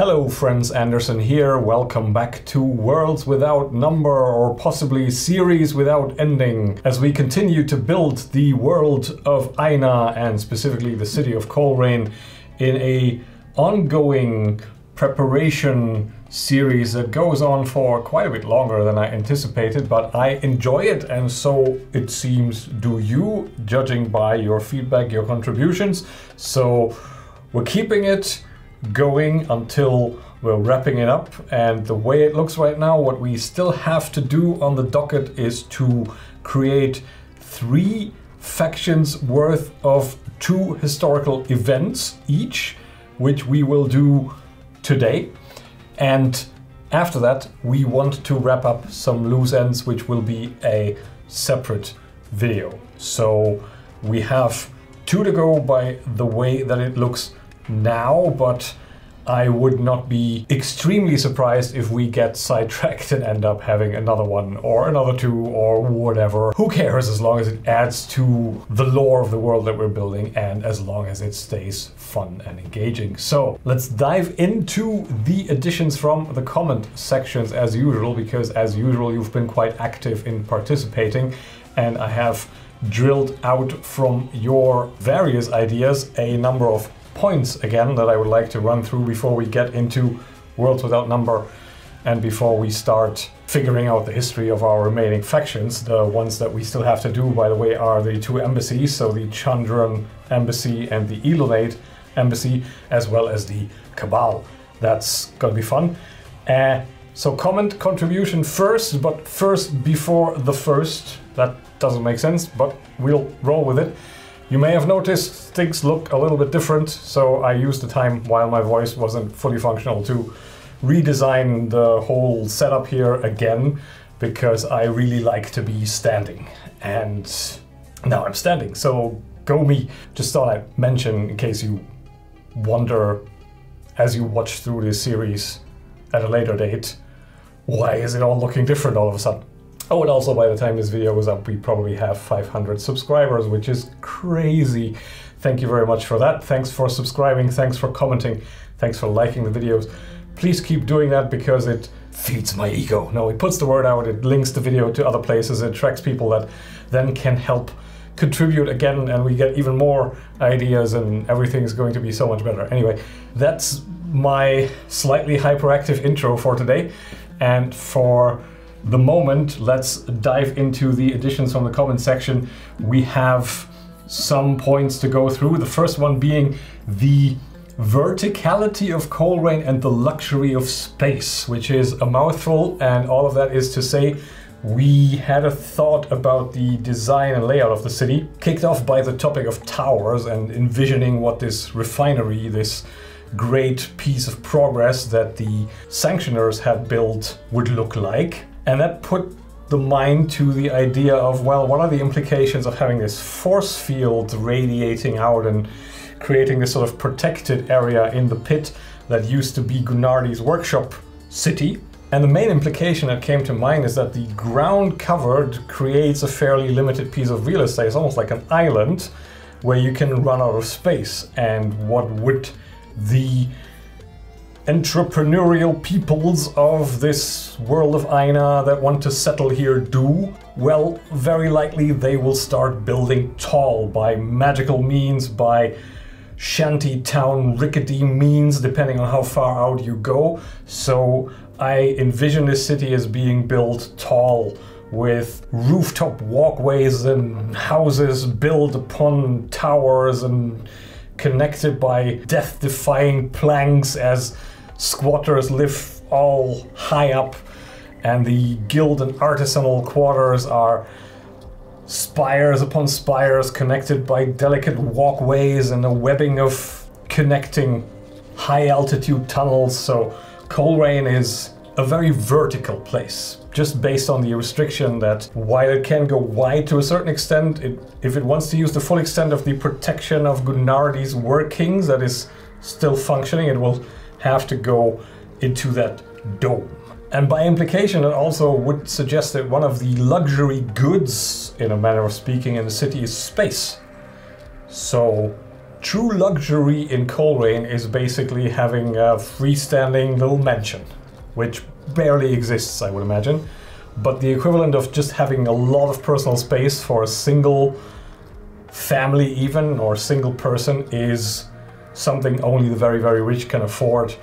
Hello friends, Anderson here. Welcome back to Worlds Without Number, or possibly Series Without Ending, as we continue to build the world of Aina and specifically the city of Coleraine in a ongoing preparation series that goes on for quite a bit longer than I anticipated, but I enjoy it, and so it seems do you, judging by your feedback, your contributions. So we're keeping it going until we're wrapping it up, and the way it looks right now, what we still have to do on the docket is to create 3 factions worth of 2 historical events each, which we will do today. And after that, we want to wrap up some loose ends, which will be a separate video. So we have 2 to go by the way that it looks now, but I would not be extremely surprised if we get sidetracked and end up having another one or another 2 or whatever. Who cares, as long as it adds to the lore of the world that we're building and as long as it stays fun and engaging. So let's dive into the additions from the comment sections as usual, because as usual you've been quite active in participating, and I have drilled out from your various ideas a number of points again that I would like to run through before we get into Worlds Without Number and before we start figuring out the history of our remaining factions. The ones that we still have to do, by the way, are the 2 embassies, so the Chandran embassy and the Elonate embassy, as well as the Cabal. That's gonna be fun. So comment contribution first, but first before the first. That doesn't make sense, but we'll roll with it. You may have noticed things look a little bit different, so I used the time while my voice wasn't fully functional to redesign the whole setup here again, because I really like to be standing. And now I'm standing, so go me. Just thought I'd mention, in case you wonder as you watch through this series at a later date, why is it all looking different all of a sudden? Oh, and also by the time this video was up, we probably have 500 subscribers, which is crazy. Thank you very much for that. Thanks for subscribing, thanks for commenting, thanks for liking the videos. Please keep doing that because it feeds my ego. No, it puts the word out, it links the video to other places, it attracts people that then can help contribute again, and we get even more ideas and everything's going to be so much better. Anyway, that's my slightly hyperactive intro for today, and for the moment, let's dive into the additions from the comment section. We have some points to go through. The first one being the verticality of Coleraine and the luxury of space, which is a mouthful, and all of that is to say we had a thought about the design and layout of the city, kicked off by the topic of towers and envisioning what this refinery, this great piece of progress that the sanctioners had built, would look like. And that put the mind to the idea of, well, what are the implications of having this force field radiating out and creating this sort of protected area in the pit that used to be Gunnardi's workshop city. And the main implication that came to mind is that the ground covered creates a fairly limited piece of real estate. It's almost like an island where you can run out of space. And what would the entrepreneurial peoples of this world of Aina that want to settle here do? Well, very likely they will start building tall by magical means, by shantytown rickety means, depending on how far out you go. So I envision this city as being built tall, with rooftop walkways and houses built upon towers and connected by death-defying planks as squatters live all high up, and the guild and artisanal quarters are spires upon spires connected by delicate walkways and a webbing of connecting high-altitude tunnels. So Coleraine is a very vertical place, just based on the restriction that while it can go wide to a certain extent, if it wants to use the full extent of the protection of Gunnardi's workings that is still functioning, it will have to go into that dome. And by implication, it also would suggest that one of the luxury goods, in a manner of speaking, in the city is space. So True luxury in Coleraine is basically having a freestanding little mansion, which barely exists, I would imagine. But the equivalent of just having a lot of personal space for a single family even, or single person, is something only the very, very rich can afford,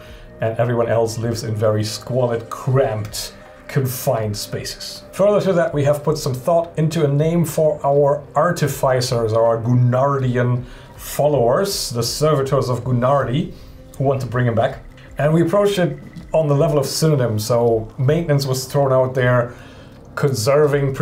and everyone else lives in very squalid, cramped, confined spaces. Further to that, we have put some thought into a name for our artificers, our Gunardian followers, the servitors of Gunardi, who want to bring him back. And we approached it on the level of synonyms, so maintenance was thrown out there, preserving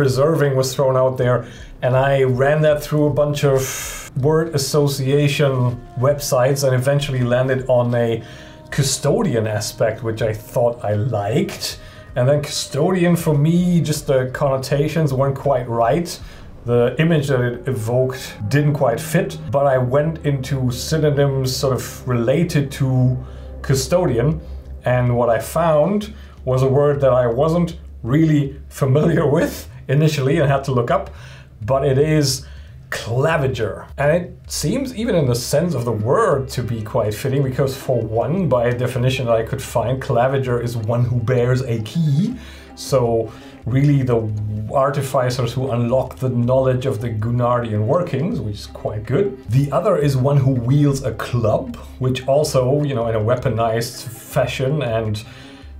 was thrown out there, and I ran that through a bunch of word association websites and eventually landed on a custodian aspect, which I thought I liked. And then custodian, for me, just the connotations weren't quite right. The image that it evoked didn't quite fit, but I went into synonyms sort of related to custodian, and what I found was a word that I wasn't really familiar with initially and had to look up, but it is claviger. And it seems, even in the sense of the word, to be quite fitting, because for one, by a definition that I could find, claviger is one who bears a key. So really the artificers who unlock the knowledge of the Gunardian workings, which is quite good. The other is one who wields a club, which also, you know, in a weaponized fashion and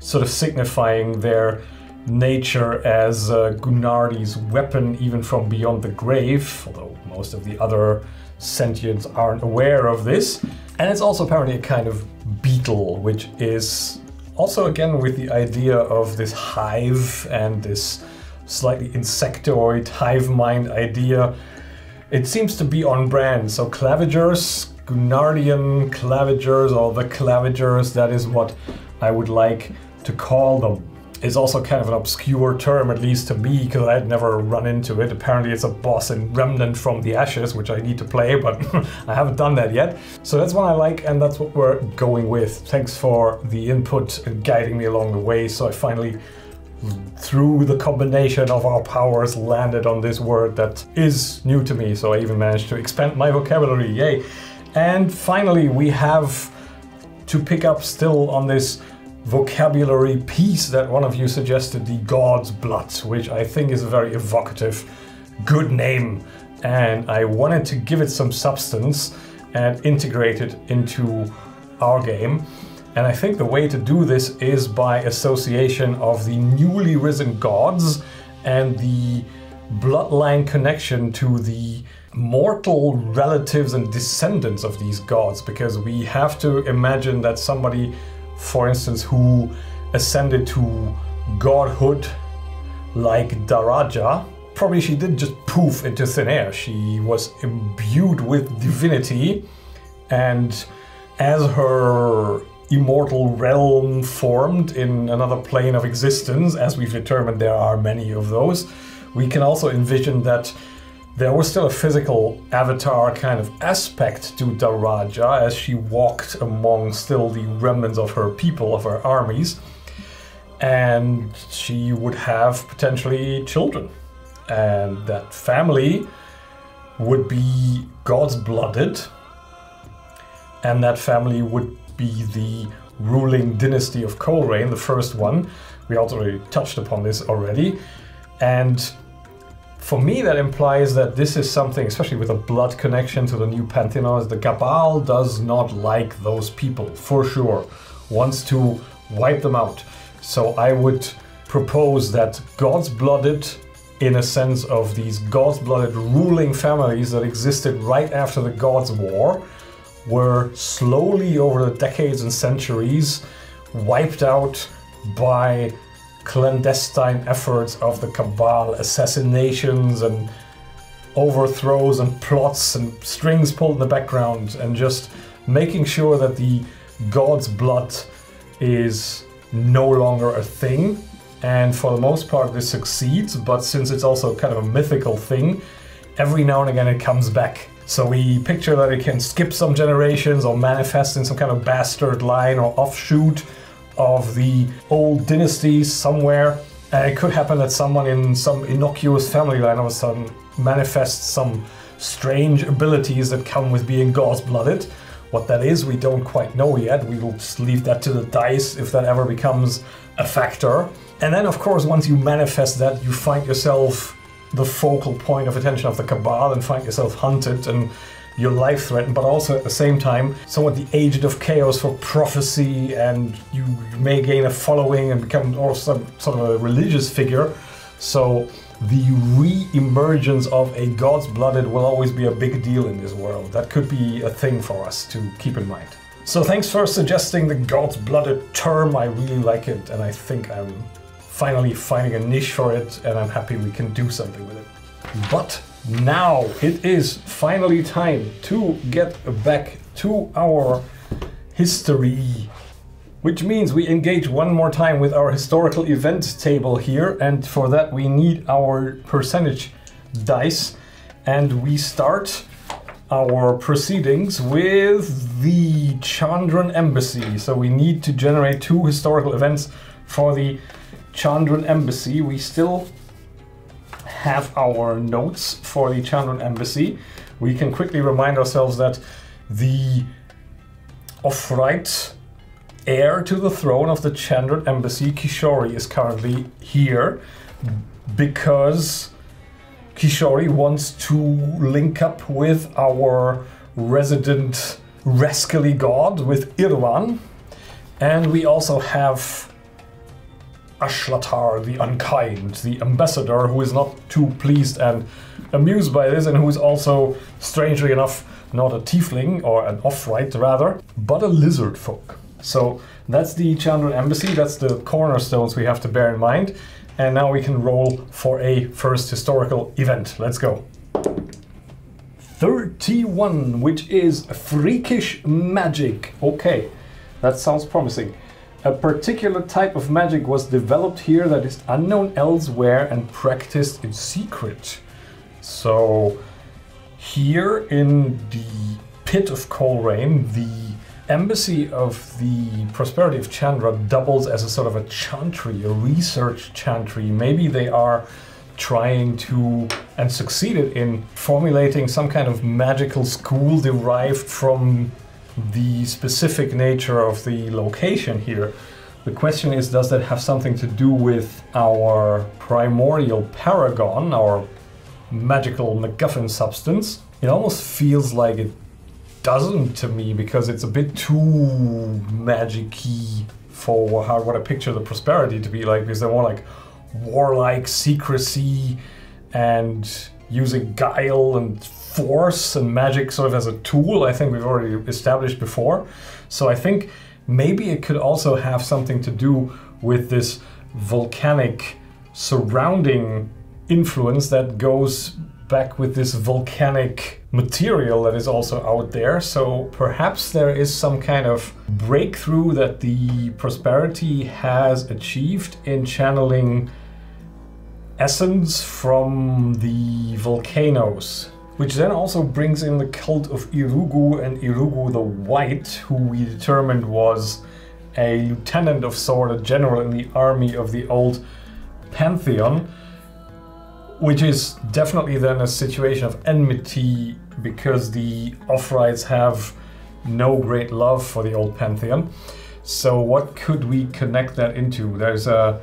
sort of signifying their nature as Gunardi's weapon, even from beyond the grave, although most of the other sentients aren't aware of this. And it's also apparently a kind of beetle, which is also, again, with the idea of this hive and this slightly insectoid hive mind idea, it seems to be on brand. So clavigers, Gunardian clavigers, or the clavigers, that is what I would like to call them. It's also kind of an obscure term, at least to me, because I had never run into it. Apparently it's a boss in Remnant from the Ashes, which I need to play, but I haven't done that yet. So that's one I like, and that's what we're going with. Thanks for the input and guiding me along the way. So I finally, through the combination of our powers, landed on this word that is new to me. So I even managed to expand my vocabulary, yay. And finally, we have to pick up still on this vocabulary piece that one of you suggested, the God's Blood, which I think is a very evocative, good name. And I wanted to give it some substance and integrate it into our game. And I think the way to do this is by association of the newly risen gods and the bloodline connection to the mortal relatives and descendants of these gods, because we have to imagine that somebody, for instance, who ascended to godhood like Daraja, probably she didn't just poof into thin air. She was imbued with divinity, and as her immortal realm formed in another plane of existence, as we've determined there are many of those, we can also envision that there was still a physical avatar kind of aspect to Daraja as she walked among still the remnants of her people, of her armies, and she would have potentially children, and that family would be God's blooded, and that family would be the ruling dynasty of Coleraine, the first one. We already touched upon this already, and for me, that implies that this is something, especially with a blood connection to the new Pantheon, the Cabal does not like those people, for sure, wants to wipe them out. So I would propose that God's blooded, in a sense of these God's blooded ruling families that existed right after the Gods' War, were slowly over the decades and centuries wiped out by clandestine efforts of the Cabal, assassinations and overthrows and plots and strings pulled in the background, and just making sure that the God's blood is no longer a thing. And for the most part this succeeds, but since it's also kind of a mythical thing, every now and again it comes back. So we picture that it can skip some generations or manifest in some kind of bastard line or offshoot of the old dynasties somewhere, and it could happen that someone in some innocuous family line all of a sudden manifests some strange abilities that come with being God's-blooded. What that is, we don't quite know yet. We will just leave that to the dice if that ever becomes a factor. And then, of course, once you manifest that, you find yourself the focal point of attention of the Cabal and find yourself hunted and your life threatened, but also at the same time somewhat the agent of chaos for prophecy, and you may gain a following and become also sort of a religious figure. So the re-emergence of a God's-blooded will always be a big deal in this world. That could be a thing for us to keep in mind. So thanks for suggesting the God's-blooded term. I really like it, and I think I'm finally finding a niche for it, and I'm happy we can do something with it. But now it is finally time to get back to our history, which means we engage one more time with our historical event table here, and for that we need our percentage dice, and we start our proceedings with the Chandran Embassy. So we need to generate 2 historical events for the Chandran Embassy. We still have our notes for the Chandran Embassy. We can quickly remind ourselves that the of-right heir to the throne of the Chandran Embassy, Kishori, is currently here because Kishori wants to link up with our resident rascally god, with Irwan. And we also have Ashlatar, the Unkind, the ambassador, who is not too pleased and amused by this, and who is also, strangely enough, not a tiefling, or an off-right rather, but a lizard folk. So that's the Chandran Embassy, that's the cornerstones we have to bear in mind. And now we can roll for a first historical event. Let's go. 31, which is freakish magic. Okay, that sounds promising. A particular type of magic was developed here that is unknown elsewhere and practiced in secret. So here in the Pit of Coleraine, the Embassy of the Prosperity of Chandra doubles as a sort of a chantry, a research chantry. Maybe they are trying to, and succeeded in, formulating some kind of magical school derived from the specific nature of the location here. The question is, does that have something to do with our primordial paragon, our magical MacGuffin substance? It almost feels like it doesn't to me, because it's a bit too magic-y for what I picture the Prosperity to be like, because they're more like warlike secrecy and using guile and force and magic sort of as a tool. I think we've already established before. So I think maybe it could also have something to do with this volcanic surrounding influence that goes back with this volcanic material that is also out there. So perhaps there is some kind of breakthrough that the Prosperity has achieved in channeling essence from the volcanoes, which then also brings in the cult of Irugu, and Irugu the White, who we determined was a lieutenant of sort, a general in the army of the old Pantheon, which is definitely then a situation of enmity, because the off-rights have no great love for the old Pantheon. So what could we connect that into? There's a,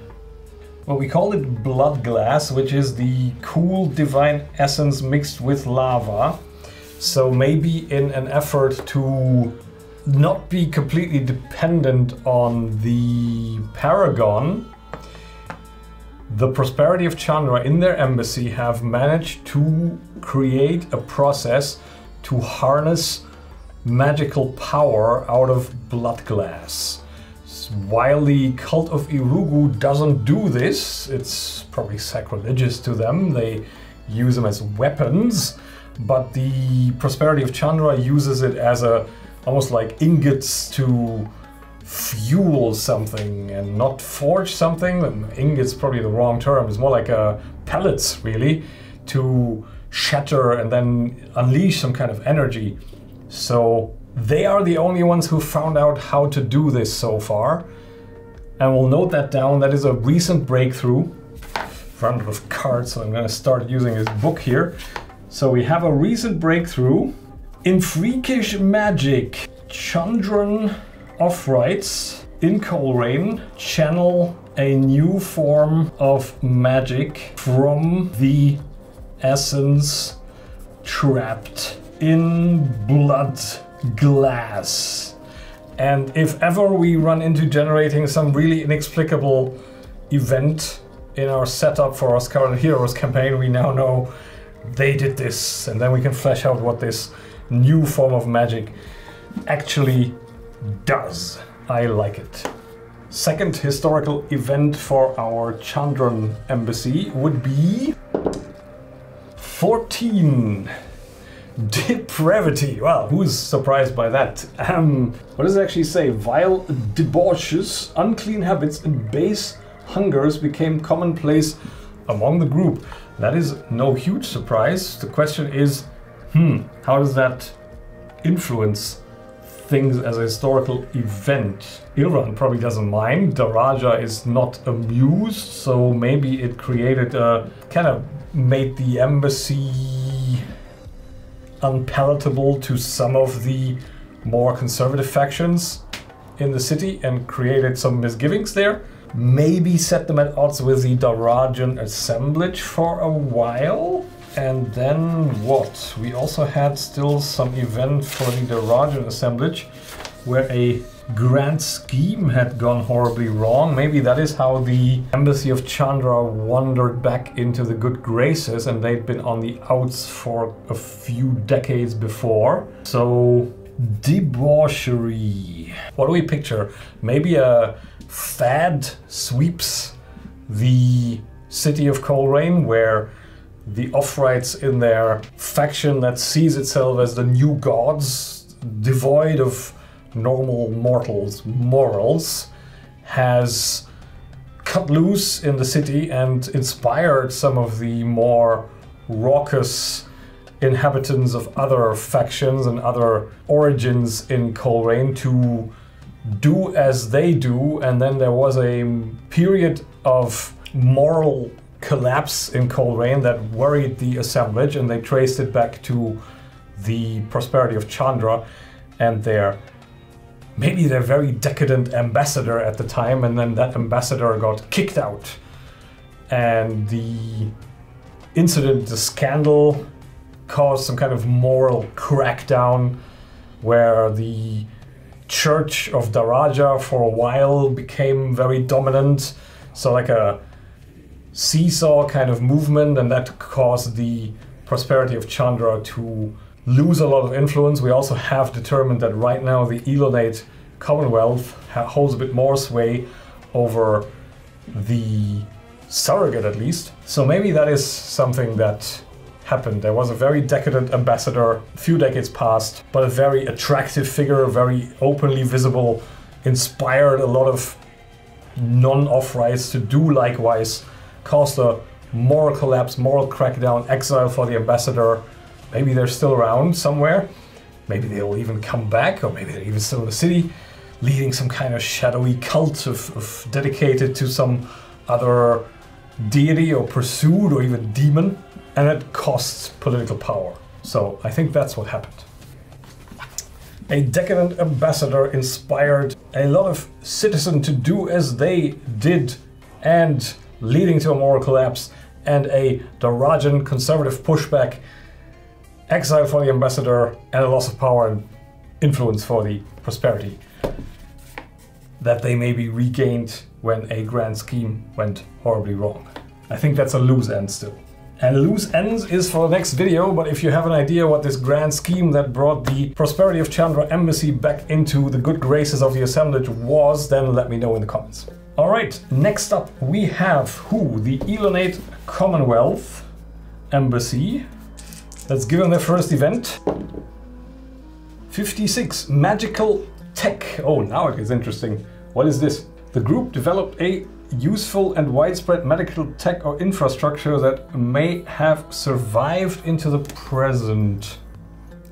well, we call it blood glass, which is the cool divine essence mixed with lava. So maybe in an effort to not be completely dependent on the Paragon, the Prosperity of Chandra in their embassy have managed to create a process to harness magical power out of blood glass. While the cult of Irugu doesn't do this, it's probably sacrilegious to them, they use them as weapons, but the Prosperity of Chandra uses it as a, almost like ingots to fuel something and not forge something. Ingot's probably the wrong term, it's more like pellets really, to shatter and then unleash some kind of energy. So they are the only ones who found out how to do this so far. And we'll note that down, that is a recent breakthrough. Run out of cards, so I'm gonna start using this book here. So we have a recent breakthrough in freakish magic. Chandran Offrights in Coleraine channel a new form of magic from the essence trapped in blood glass. And if ever we run into generating some really inexplicable event in our setup for our Scarlet Heroes campaign, we now know they did this, and then we can flesh out what this new form of magic actually does. I like it. Second historical event for our Chandran embassy would be 14. Depravity. Well, who's surprised by that? What does it actually say? Vile debauches, unclean habits, and base hungers became commonplace among the group. That is no huge surprise. The question is, how does that influence things as a historical event? Errant probably doesn't mind. Daraja is not amused, so maybe it created a kind of made the embassy unpalatable to some of the more conservative factions in the city and created some misgivings there. Maybe set them at odds with the Darajan assemblage for a while. And then what? We also had still some event for the Darajan assemblage where a grand scheme had gone horribly wrong. Maybe that is how the embassy of Chandra wandered back into the good graces, and they'd been on the outs for a few decades before. So, debauchery. What do we picture? Maybe a fad sweeps the city of Coleraine, where the Offrights in their faction that sees itself as the new gods, devoid of normal mortals' morals, has cut loose in the city and inspired some of the more raucous inhabitants of other factions and other origins in Coleraine to do as they do. And then there was a period of moral collapse in Coleraine that worried the assemblage, and they traced it back to the prosperity of Chandra and maybe their very decadent ambassador at the time, and then that ambassador got kicked out. And the incident, the scandal, caused some kind of moral crackdown where the Church of Daraja for a while became very dominant. So like a seesaw kind of movement, and that caused the prosperity of Chandra to lose a lot of influence. We also have determined that right now the Elonate Commonwealth holds a bit more sway over the surrogate, at least. So maybe that is something that happened. There was a very decadent ambassador, a few decades past, but a very attractive figure, very openly visible, inspired a lot of non-Offrights to do likewise, caused a moral collapse, moral crackdown, exile for the ambassador. Maybe they're still around somewhere. Maybe they'll even come back, or maybe they're even still in the city, leading some kind of shadowy cult of dedicated to some other deity or pursuit or even demon. And it costs political power. So I think that's what happened. A decadent ambassador inspired a lot of citizens to do as they did, and leading to a moral collapse and a Darajan conservative pushback, exile for the ambassador, and a loss of power and influence for the prosperity that they maybe regained when a grand scheme went horribly wrong. I think that's a loose end still. And loose ends is for the next video, but if you have an idea what this grand scheme that brought the prosperity of Chandra embassy back into the good graces of the assemblage was, then let me know in the comments. Alright, next up we have the Elonate Commonwealth embassy. Let's give them their first event. 56, magical tech. Oh, now it gets interesting. What is this? The group developed a useful and widespread medical tech or infrastructure that may have survived into the present.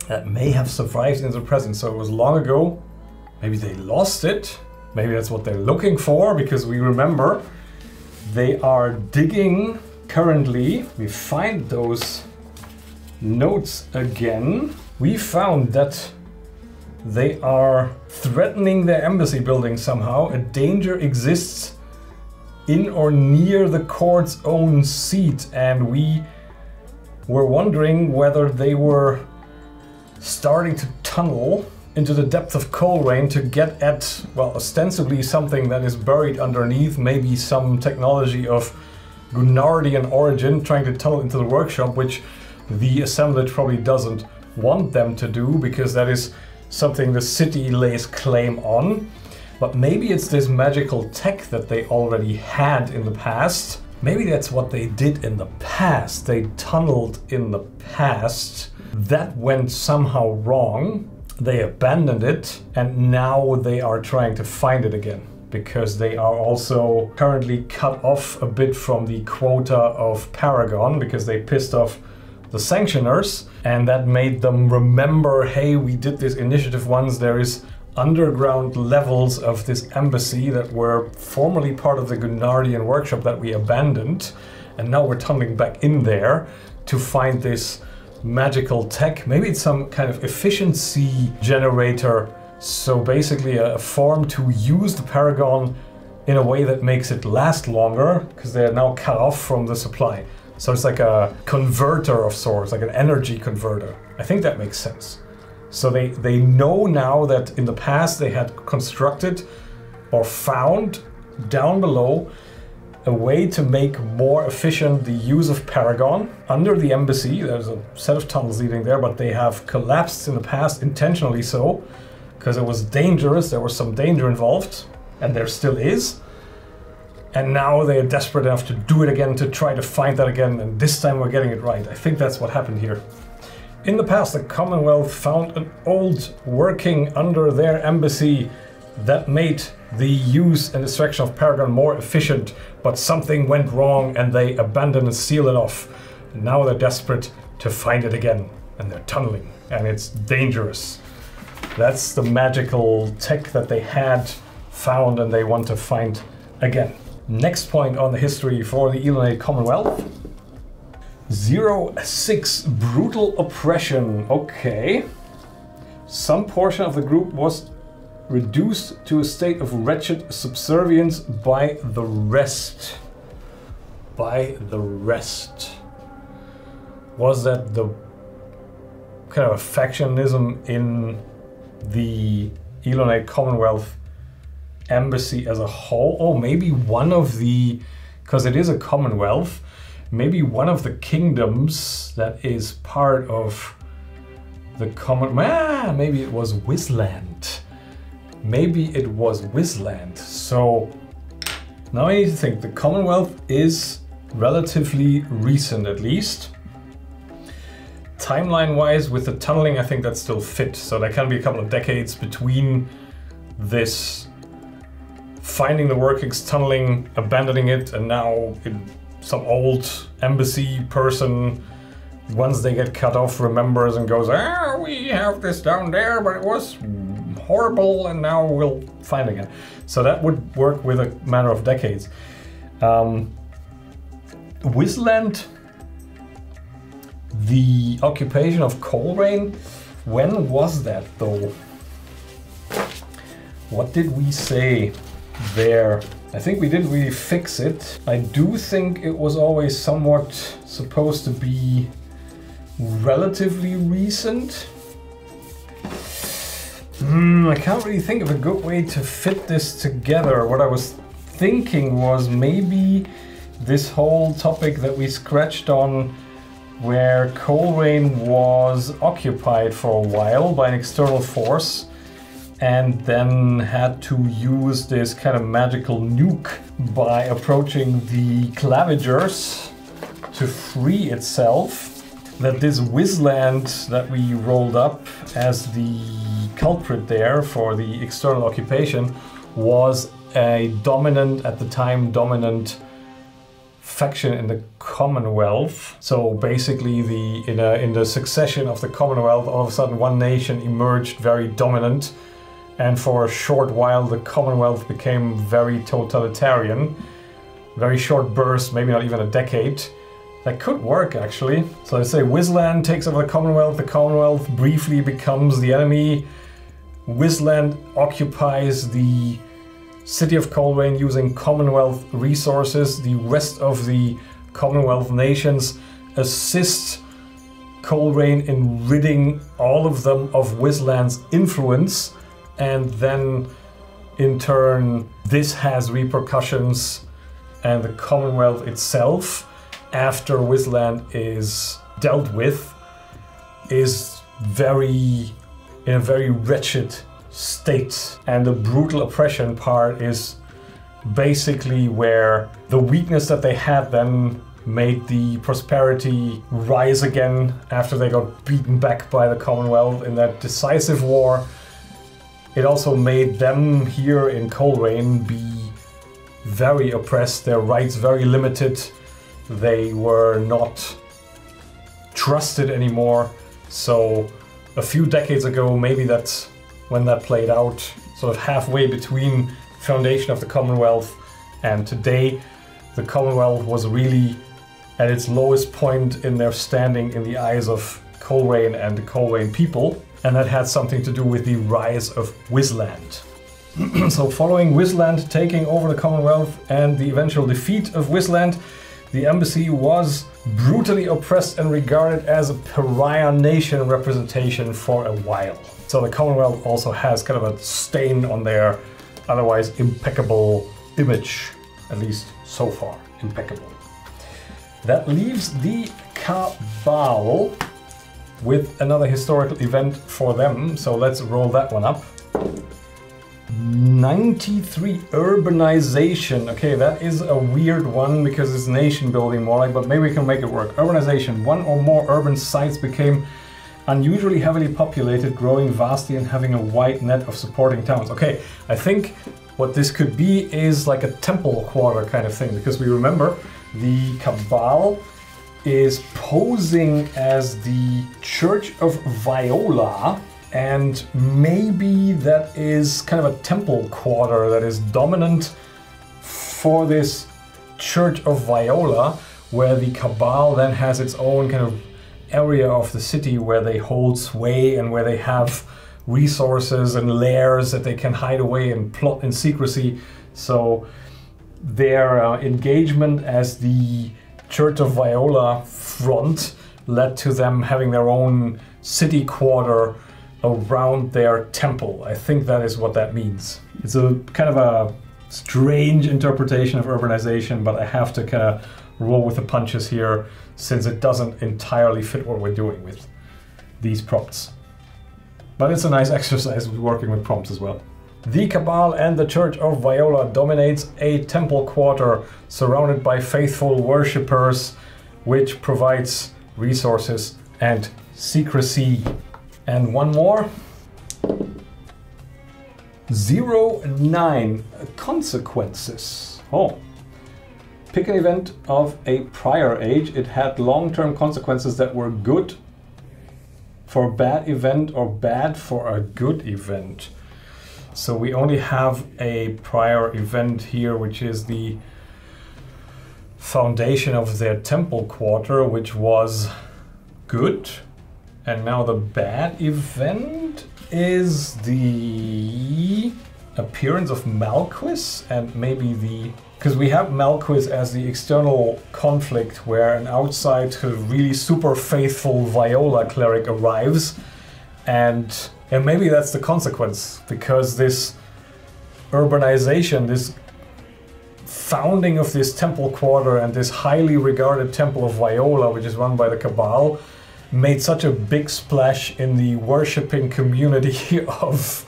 So it was long ago. Maybe they lost it. Maybe that's what they're looking for, because we remember they are digging currently. We find those notes again. We found that they are threatening their embassy building somehow. A danger exists in or near the court's own seat, and we were wondering whether they were starting to tunnel into the depth of Coleraine to get at, well, ostensibly something that is buried underneath, maybe some technology of Gunnardian origin, trying to tunnel into the workshop, which the assemblage probably doesn't want them to do, because that is something the city lays claim on. But maybe it's this magical tech that they already had in the past. Maybe that's what they did in the past. They tunneled in the past. That went somehow wrong. They abandoned it, and now they are trying to find it again, because they are also currently cut off a bit from the quota of Paragon, because they pissed off the Sanctioners, and that made them remember, hey, we did this initiative once. There is underground levels of this embassy that were formerly part of the Gunnardian workshop that we abandoned, and now we're tunneling back in there to find this magical tech. Maybe it's some kind of efficiency generator, so basically a form to use the Paragon in a way that makes it last longer, because they're now cut off from the supply. So it's like a converter of sorts, like an energy converter. I think that makes sense. So they know now that in the past they had constructed or found down below a way to make more efficient the use of Paragon under the embassy. There's a set of tunnels leading there, but they have collapsed in the past, intentionally so, because it was dangerous. There was some danger involved, and there still is. And now they are desperate enough to do it again, to try to find that again, and this time we're getting it right. I think that's what happened here. In the past, the Commonwealth found an old working under their embassy that made the use and extraction of Paragon more efficient, but something went wrong and they abandoned and sealed it off. And now they're desperate to find it again, and they're tunneling, and it's dangerous. That's the magical tech that they had found and they want to find again. Next point on the history for the Elonate Commonwealth. 06 Brutal Oppression. Okay. Some portion of the group was reduced to a state of wretched subservience by the rest. By the rest. Was that the kind of factionism in the Elonate Commonwealth embassy as a whole? Oh, maybe one of the, because it is a Commonwealth, maybe one of the kingdoms that is part of the maybe it was Wisland. Maybe it was Wisland. So now I need to think. The Commonwealth is relatively recent, at least. Timeline-wise, with the tunneling, I think that's still fit. So there can be a couple of decades between this finding the workings, tunneling, abandoning it, and now some old embassy person, once they get cut off, remembers and goes, ah, we have this down there, but it was horrible, and now we'll find again. So that would work with a matter of decades. Wisland, the occupation of Coleraine, when was that though? What did we say there? I think we didn't really fix it. I do think it was always somewhat supposed to be relatively recent. I can't really think of a good way to fit this together. What I was thinking was maybe this whole topic that we scratched on, where Coleraine was occupied for a while by an external force, and then had to use this kind of magical nuke by approaching the Clavigers to free itself. That this Wisland that we rolled up as the culprit there for the external occupation was a dominant, at the time, dominant faction in the Commonwealth. So basically in the succession of the Commonwealth, all of a sudden one nation emerged very dominant, and for a short while the Commonwealth became very totalitarian. Very short burst, maybe not even a decade, That could work, actually. So I say Wisland takes over the Commonwealth briefly becomes the enemy. Wisland occupies the city of Coleraine using Commonwealth resources. The rest of the Commonwealth nations assist Coleraine in ridding all of them of Wisland's influence, and then in turn this has repercussions, and the Commonwealth itself, after Wisland is dealt with, is in a very wretched state. And the brutal oppression part is basically where the weakness that they had then made the prosperity rise again after they got beaten back by the Commonwealth in that decisive war. It also made them here in Coleraine be very oppressed, their rights very limited. They were not trusted anymore. So a few decades ago, maybe that's when that played out, sort of halfway between foundation of the Commonwealth and today. The Commonwealth was really at its lowest point in their standing in the eyes of Coleraine and the Coleraine people, and that had something to do with the rise of Wisland. So following Wisland taking over the Commonwealth and the eventual defeat of Wisland, the embassy was brutally oppressed and regarded as a pariah nation representation for a while. So the Commonwealth also has kind of a stain on their otherwise impeccable image, at least so far impeccable. That leaves the Cabal with another historical event for them, so let's roll that one up. 93 Urbanization. Okay, that is a weird one because it's nation building more like, but maybe we can make it work. Urbanization. One or more urban sites became unusually heavily populated, growing vastly and having a wide net of supporting towns. Okay, I think what this could be is like a temple quarter kind of thing, because we remember the Cabal is posing as the Church of Viola, and maybe that is kind of a temple quarter that is dominant for this Church of Viola, where the Cabal then has its own kind of area of the city where they hold sway and where they have resources and lairs that they can hide away and plot in secrecy. So their engagement as the Church of Viola front led to them having their own city quarter around their temple. I think that is what that means. It's a kind of a strange interpretation of urbanization, but I have to kind of roll with the punches here since it doesn't entirely fit what we're doing with these prompts. But it's a nice exercise with working with prompts as well. The Cabal and the Church of Viola dominates a temple quarter surrounded by faithful worshippers, which provides resources and secrecy. And one more. 09 Consequences. Oh. Pick an event of a prior age. It had long-term consequences that were good for a bad event or bad for a good event. So we only have a prior event here, which is the foundation of their temple quarter, which was good. And now the bad event is the appearance of Malquis, and maybe the... because we have Malquis as the external conflict where an outside really super faithful Viola cleric arrives, and maybe that's the consequence, because this urbanization, this founding of this temple quarter and this highly regarded temple of Viola, which is run by the Cabal, made such a big splash in the worshipping community of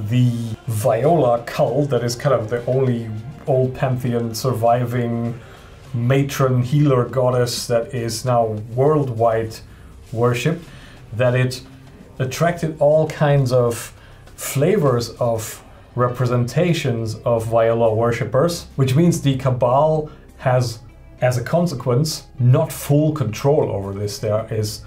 the Viola cult that is kind of the only old pantheon surviving matron healer goddess that is now worldwide worship, that it attracted all kinds of flavors of representations of Viola worshippers, which means the Cabal has, as a consequence, not full control over this. There is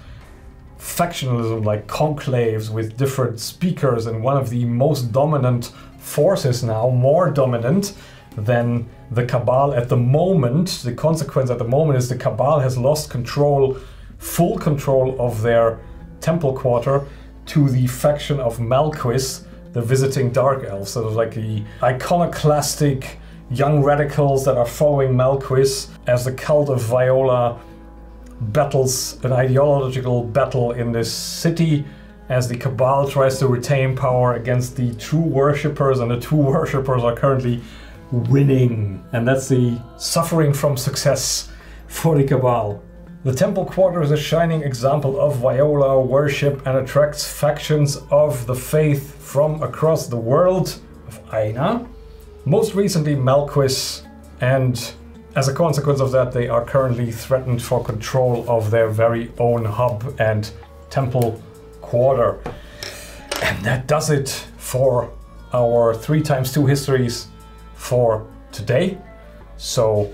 factionalism, like conclaves with different speakers, and one of the most dominant forces now, more dominant then the Cabal at the moment, the consequence at the moment is the Cabal has lost control, full control of their temple quarter to the faction of Malquis, the visiting dark elves. So like the iconoclastic young radicals that are following Malquis as the cult of Viola battles an ideological battle in this city, as the Cabal tries to retain power against the true worshippers, and the true worshippers are currently winning. And that's the suffering from success for the Cabal. The Temple Quarter is a shining example of Viola worship and attracts factions of the faith from across the world of Aina, most recently Malquis, and as a consequence of that they are currently threatened for control of their very own hub and Temple Quarter. And that does it for our 3x2 histories for today. So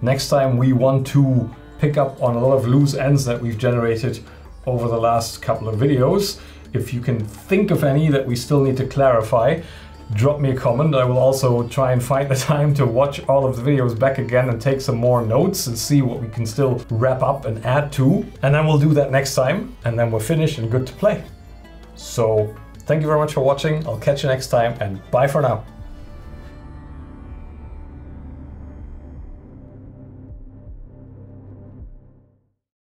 next time we want to pick up on a lot of loose ends that we've generated over the last couple of videos. If you can think of any that we still need to clarify, drop me a comment. I will also try and find the time to watch all of the videos back again and take some more notes and see what we can still wrap up and add to. And then we'll do that next time, and then we're finished and good to play. So thank you very much for watching. I'll catch you next time, and bye for now.